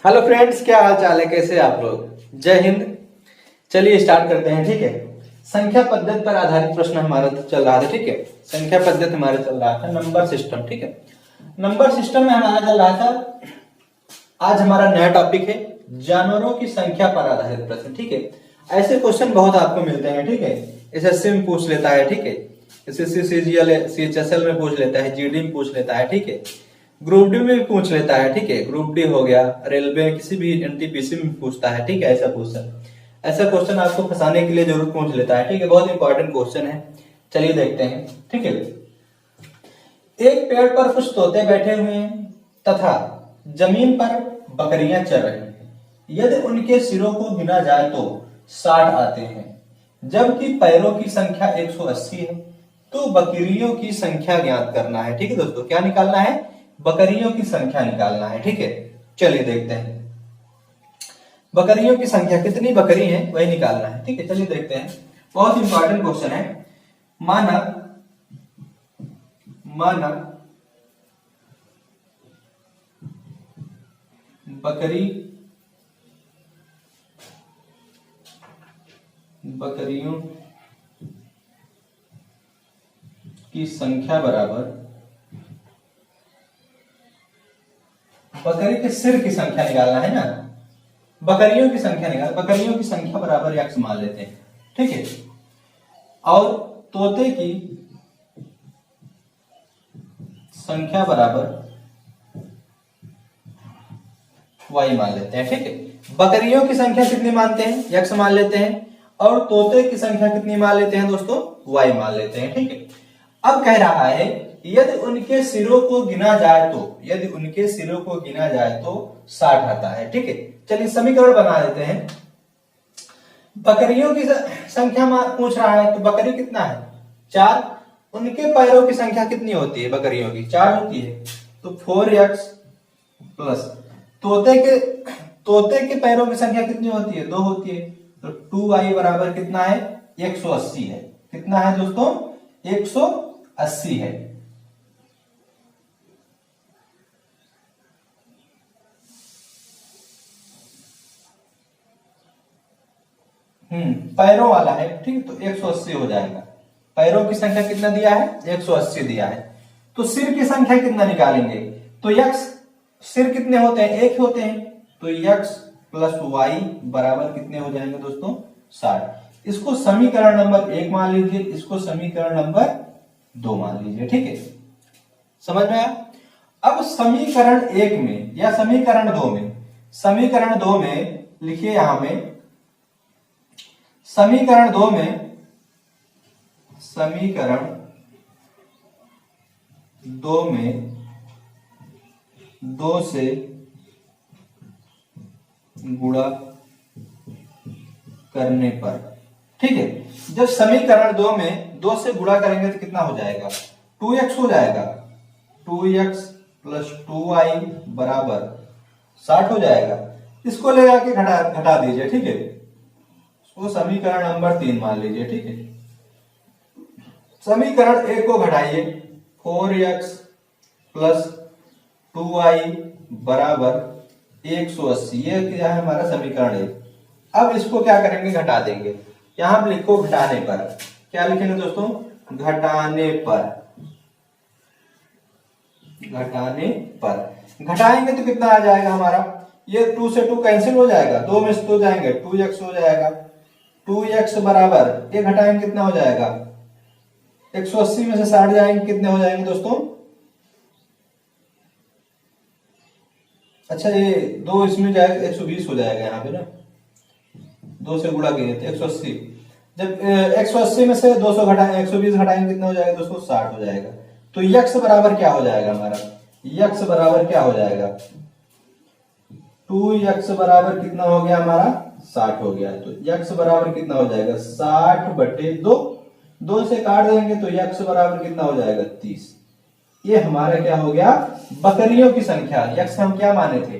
Hello friends, क्या हाल चाल है? कैसे आप लोग? जय हिंद। चलिए स्टार्ट करते हैं। ठीक है, संख्या पद्धति पर आधारित प्रश्न हमारा चल रहा था। ठीक है, संख्या पद्धति हमारा चल रहा था नंबर सिस्टम। ठीक है, नंबर सिस्टम में हमारा चल रहा था। आज हमारा नया टॉपिक है जानवरों की संख्या पर आधारित प्रश्न। ठीक है, ऐसे क्वेश्चन बहुत आपको मिलते हैं। ठीक है, एसएससी में पूछ लेता है। ठीक है, एसएससी सीजीएल सीएचएसएल में पूछ लेता है, जीडी में पूछ लेता है। ठीक है, ग्रुप डी में भी पूछ लेता है। ठीक है, ग्रुप डी हो गया, रेलवे किसी भी एनटीपीसी में पूछता है। ठीक है, ऐसा क्वेश्चन आपको फंसाने के लिए जरूर पूछ लेता है। ठीक है, बहुत इंपॉर्टेंट क्वेश्चन है। चलिए देखते हैं। ठीक है, एक पेड़ पर कुछ तोते बैठे हुए हैं तथा जमीन पर बकरियां चर रही हैं। यदि उनके सिरों को गिना जाए तो 60 आते हैं, जबकि पैरों की संख्या 180 है। तो बकरियों की संख्या ज्ञात करना है। ठीक है दोस्तों, क्या निकालना है? बकरियों की संख्या निकालना है। ठीक है, चलिए देखते हैं बकरियों की संख्या कितनी बकरी है वही निकालना है। ठीक है, चलिए देखते हैं। बहुत इंपॉर्टेंट क्वेश्चन है। माना माना बकरियों की संख्या बराबर बकरी के सिर की संख्या निकालना है ना। बकरियों की संख्या बराबर x मान लेते हैं। ठीक है, और तोते की संख्या बराबर y मान लेते हैं। ठीक है, बकरियों की संख्या कितनी मानते हैं? x मान लेते हैं, और तोते की संख्या कितनी मान लेते हैं दोस्तों? y मान लेते हैं। ठीक है, अब कह रहा है यदि उनके सिरों को गिना जाए तो 60 आता है। ठीक है, चलिए समीकरण बना लेते हैं। बकरियों की संख्या पूछ रहा है, तो बकरी कितना है? 4। उनके पैरों की संख्या कितनी होती है? बकरियों की 4 होती है, तो 4x प्लस तोते के पैरों की संख्या कितनी होती है? 2 होती है, तो 2y बराबर कितना है? 180 है। कितना है दोस्तों? 180 है। पैरों वाला है। ठीक, तो 180 हो जाएगा। पैरों की संख्या कितना दिया है? 180 दिया है। तो सिर की संख्या कितना निकालेंगे? तो x सिर कितने होते हैं? 1 होते हैं, तो x प्लस y बराबर कितने हो जाएंगे दोस्तों? 60। इसको समीकरण नंबर 1 मान लीजिए, इसको समीकरण नंबर 2 मान लीजिए। ठीक है, समझ में आया? अब समीकरण 1 में या समीकरण 2 में लिखिए। यहां में समीकरण 2 में 2 से गुणा करने पर, ठीक है, जब समीकरण 2 में 2 से गुणा करेंगे तो कितना हो जाएगा? 2x हो जाएगा। 2x प्लस 2y बराबर 60 हो जाएगा। इसको ले जाके घटा दीजिए। ठीक है, वो समीकरण नंबर 3 मान लीजिए। ठीक है, समीकरण 1 को घटाइए। 4x प्लस 2y बराबर 180, ये क्या है हमारा समीकरण 1। अब इसको क्या करेंगे? घटा देंगे। यहां पर लिखो घटाने पर। क्या लिखेंगे दोस्तों? घटाने पर घटाएंगे तो कितना आ जाएगा हमारा? ये 2 से 2 कैंसिल हो जाएगा, 2 में से 2 जाएंगे, 2x हो जाएगा। 2x बराबर ये घटाएंगे कितना हो जाएगा? 180 में से 60 जाएंगे, कितने हो जाएंगे दोस्तों? अच्छा, ये 2 इसमें जाएगा, 120 हो जाएगा यहाँ पे ना। 2 से गुणा किए तो 180। जब 180 में से 200 घटाएंगे, 120 घटाएंगे, कितना हो जाएगा दोस्तों? 60 हो जाएगा। तो x बराबर क्या हो जाएगा हमारा? x बराबर क्या हो जाएगा? 2x बराबर कितना हो गया हमारा? 60 हो गया। तो x बराबर कितना हो जाएगा? 60/2। 2 से काट देंगे तो x बराबर कितना हो जाएगा? 30। ये हमारा क्या हो गया? बकरियों की संख्या। x हम क्या माने थे?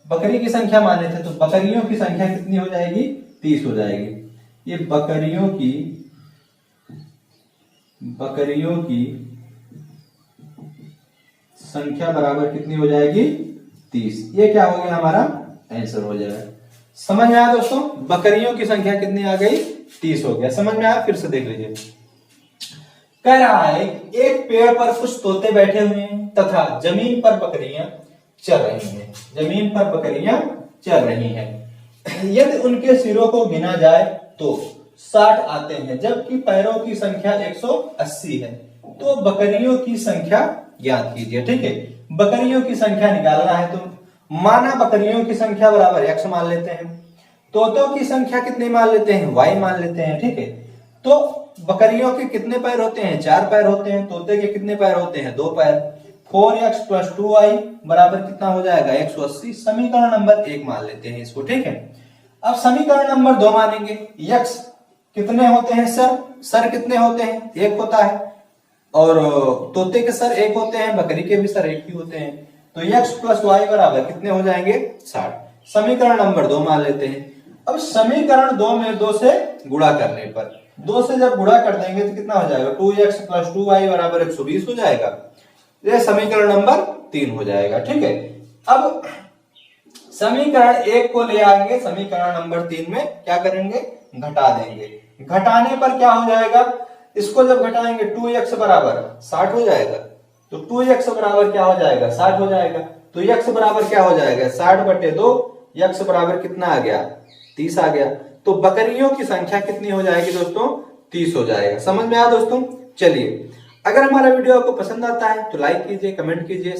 बकरी की संख्या माने थे, तो बकरियों की संख्या कितनी हो जाएगी? 30 हो जाएगी। ये बकरियों की संख्या बराबर कितनी हो जाएगी? 30। ये क्या हो गया हमारा? आंसर हो जाएगा। समझ में आया दोस्तों? बकरियों की संख्या कितनी आ गई? 30 हो गया। समझ में आया? फिर से देख लीजिए। कह रहा है एक पेड़ पर कुछ तोते बैठे हुए हैं तथा जमीन पर बकरियां चल रही हैं। जमीन पर बकरियां चल रही हैं। यदि उनके सिरों को गिना जाए तो 60 आते हैं, जबकि पैरों की संख्या 180 है। तो बकरियों की संख्या ज्ञात कीजिए। ठीक है, बकरियों की संख्या निकालना है। तो माना बकरियों की संख्या बराबर x मान लेते हैं, तोतों की संख्या कितनी मान लेते हैं? y मान लेते हैं। ठीक है, तो बकरियों के कितने पैर होते हैं? 4 पैर होते हैं। तोते के कितने पैर होते हैं? 2 पैर। 4x + 2y बराबर कितना हो जाएगा? 180। समीकरण नंबर 1 मान लेते हैं इसको। ठीक है, अब समीकरण नंबर 2 मानेंगे। x कितने होते हैं? सर कितने होते हैं? 1 होता है। और तोते के सर 1 होते हैं, बकरी के भी सर 1 ही होते हैं। तो x + y बराबर कितने हो जाएंगे? 60। समीकरण नंबर 2 मान लेते हैं। अब समीकरण 2 में 2 से गुणा करने पर, 2 से जब गुणा कर देंगे तो कितना हो जाएगा? 2x + 2y बराबर 120 हो जाएगा। ये समीकरण नंबर 3 हो जाएगा। ठीक है, अब समीकरण 1 को ले आएंगे, समीकरण नंबर 3 में क्या करेंगे? घटा देंगे। घटाने पर क्या हो जाएगा? इसको जब घटाएंगे 2x बराबर 60 हो जाएगा। तो 2x बराबर क्या हो जाएगा? 60 हो जाएगा। तो x बराबर क्या हो जाएगा? 60/2। x बराबर कितना आ गया? 30 आ गया। तो बकरियों की संख्या कितनी हो जाएगी दोस्तों? 30 हो जाएगा। समझ में आया दोस्तों? चलिए, अगर हमारा वीडियो आपको पसंद आता है तो लाइक कीजिए, कमेंट कीजिए,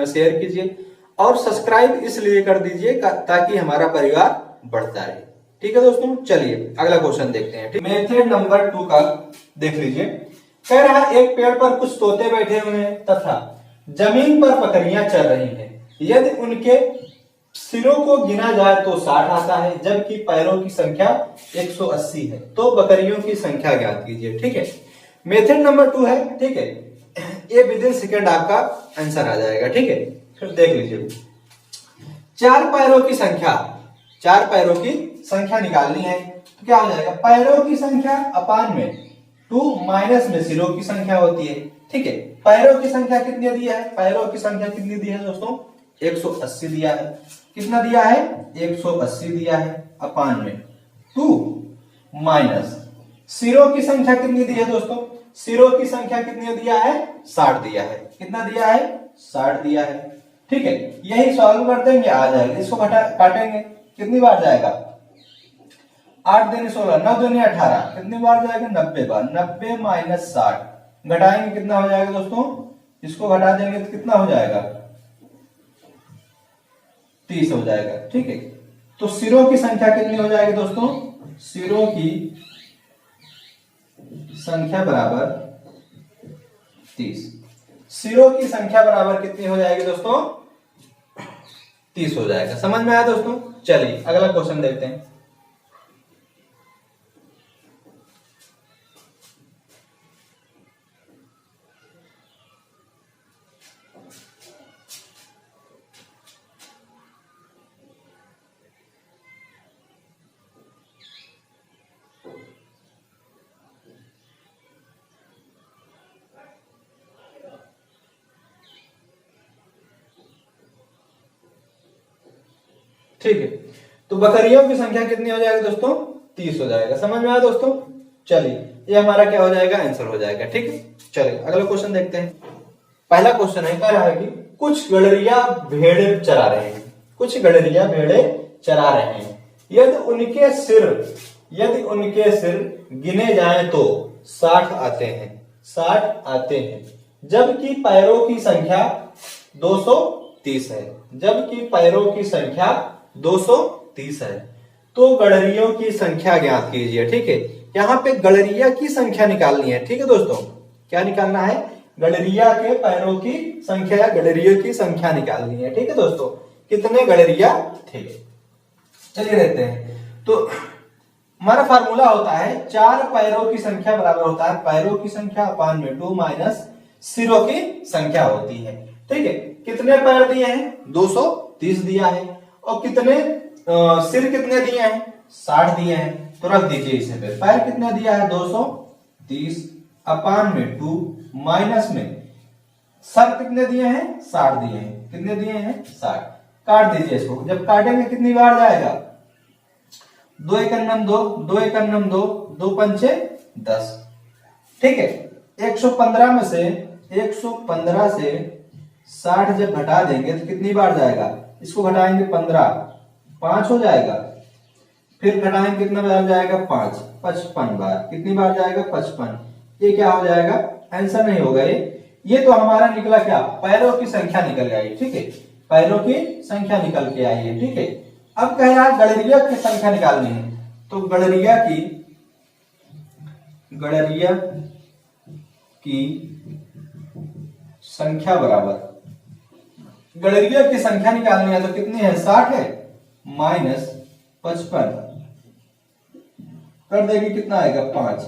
शेयर कीजिए और सब्सक्राइब इसलिए कर दीजिए ताकि हमारा परिवार बढ़ता रहे। ठीक है दोस्तों, चलिए अगला क्वेश्चन देखते हैं। मेथड नंबर 2 का देख लीजिए। कह रहा है एक पेड़ पर कुछ तोते बैठे हुए हैं तथा जमीन पर बकरियां चल रही हैं। यदि उनके सिरों को गिना जाए तो 60 आता है, जबकि पैरों की संख्या 180 है। तो बकरियों की संख्या ज्ञात कीजिए। ठीक है, मेथड नंबर 2 है। ठीक है, ये विदिन सेकंड आपका आंसर आ जाएगा। ठीक है, फिर देख लीजिए। 4 पैरों की संख्या, 4 पैरों की संख्या निकालनी है तो क्या हो जाएगा? पैरों की संख्या अपान में 2 माइनस में सिरों की संख्या होती है। ठीक है, पैरों की संख्या कितनी दिया है? पैरों की संख्या कितनी दी है दोस्तों? 180 दिया है। कितना दिया है? 180 दिया है। अपान में 2 माइनस सिरों की संख्या कितनी दी है दोस्तों? सिरों की संख्या कितनी दिया है? 60 दिया है। कितना दिया है? 60 दिया है। ठीक है, यही सॉल्व कर देंगे, आ जाएगा। इसको काटेंगे, कितनी बार जाएगा? 8 दूनी 16, 9 दूनी 18, कितनी बार जाएगा? 90 बार। 90 माइनस 60 घटाएंगे, कितना हो जाएगा दोस्तों? इसको घटा देंगे तो कितना हो जाएगा? 30 हो जाएगा। ठीक है, तो सिरों की संख्या कितनी हो जाएगी दोस्तों? सिरों की संख्या बराबर 30। सिरों की संख्या बराबर कितनी हो जाएगी दोस्तों? 30 हो जाएगा। समझ में आया दोस्तों? चलिए अगला क्वेश्चन देखते हैं। ठीक है, तो बकरियों की संख्या कितनी हो जाएगी दोस्तों? 30 हो जाएगा। समझ में आया दोस्तों? चलिए, ये हमारा क्या हो जाएगा? आंसर हो जाएगा। ठीक है, चलिए अगला क्वेश्चन देखते हैं। पहला क्वेश्चन है, कह रहा है कि कुछ गड़रिया भेड़े चरा रहे हैं। कुछ गड़रिया भेड़े चरा रहे हैं। यदि उनके सिर गिने जाएं तो 60 आते हैं। 60 आते हैं, जबकि पैरों की संख्या 230 है। जबकि पैरों की संख्या 230 है। तो गड़रियों की संख्या ज्ञात कीजिए। ठीक है, यहाँ पे गड़रिया की संख्या निकालनी है। ठीक है दोस्तों, क्या निकालना है? गड़रिया के पैरों की संख्या या गड़रियों की संख्या निकालनी है। ठीक है दोस्तों, कितने गड़रिया थे? चलिए देखते हैं। तो हमारा फार्मूला होता है 4 पैरों की संख्या बराबर होता है पैरों की संख्या अपान में 2 माइनस सिरों की संख्या होती है। ठीक है, कितने पैर दिए हैं? 230 दिया है। और कितने सिर कितने दिए हैं? 60 दिए हैं। तो रख दीजिए इसे पे। पैर कितना दिया है? 230 अपान में 2 माइनस में सर कितने दिए हैं? 60 दिए हैं। कितने दिए हैं? 60। काट दीजिए इसको। जब काटेंगे कितनी बार जाएगा, 2 × 9 2, 2 × 9 2, 2 पंचे 10। ठीक है, 115 में से 115 से 60 जब घटा देंगे तो कितनी बार जाएगा, इसको घटाएंगे 15, 5 हो जाएगा। फिर घटाएंगे कितना बार जाएगा, 5, 55 बार। कितनी बार जाएगा, 55। ये क्या हो जाएगा, आंसर नहीं होगा ये तो हमारा निकला क्या, पैरों की संख्या निकल आई। ठीक है, पैरों की संख्या निकल के आई है। ठीक है, अब कह रहा है गड़रिया की संख्या निकालनी है, तो गड़रिया की संख्या बराबर, गड़रिया की संख्या निकालनी है तो कितनी है, 60 है माइनस 55 कर देगी, कितना आएगा, 5।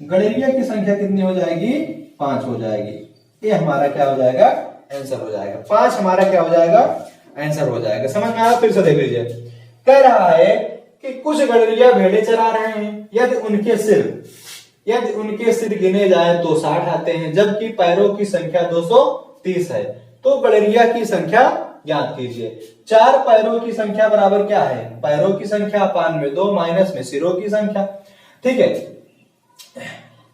गड़रिया की संख्या कितनी हो जाएगी, 5 हो जाएगी। ये हमारा क्या हो जाएगा, आंसर हो जाएगा। 5 हमारा क्या हो जाएगा, आंसर हो जाएगा। समझ में आया, फिर से देख लीजिए। कह रहा है कि कुछ गड़रिया भेड़े चरा रहे हैं, यदि उनके सिर गिने जाए तो 60 आते हैं, जबकि पैरों की संख्या 230 है, तो गड़रिया की संख्या ज्ञात कीजिए। 4 पैरों की संख्या बराबर क्या है, पैरों की संख्या अपान में 2 माइनस में सिरों की संख्या। ठीक है,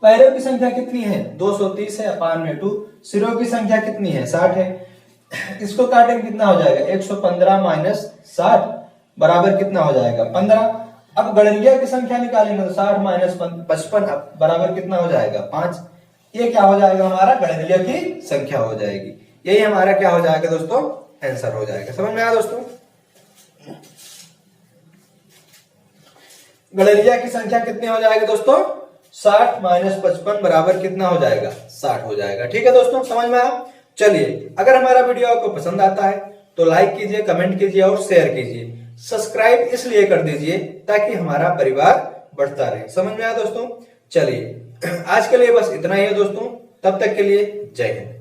पैरों की संख्या कितनी है, 230 है अपान में 2, सिरों की संख्या कितनी है, 60 है। इसको काटेंगे कितना हो जाएगा, 115 माइनस 60 बराबर कितना हो जाएगा, 15। अब गड़रिया की संख्या निकालेंगे तो 60 माइनस 55 बराबर कितना हो जाएगा, 5। ये क्या हो जाएगा, हमारा गड़रिया की संख्या हो जाएगी। यही हमारा क्या हो जाएगा दोस्तों, आंसर हो जाएगा। समझ में आया दोस्तों, गड़रिया की संख्या कितनी हो जाएगी दोस्तों, 60 माइनस 55 बराबर कितना हो जाएगा, 60 हो जाएगा। ठीक है दोस्तों, समझ में आया। चलिए, अगर हमारा वीडियो आपको पसंद आता है तो लाइक कीजिए, कमेंट कीजिए और शेयर कीजिए। सब्सक्राइब इसलिए कर दीजिए ताकि हमारा परिवार बढ़ता रहे। समझ में आया दोस्तों। चलिए, आज के लिए बस इतना ही है दोस्तों, तब तक के लिए जय हिंद।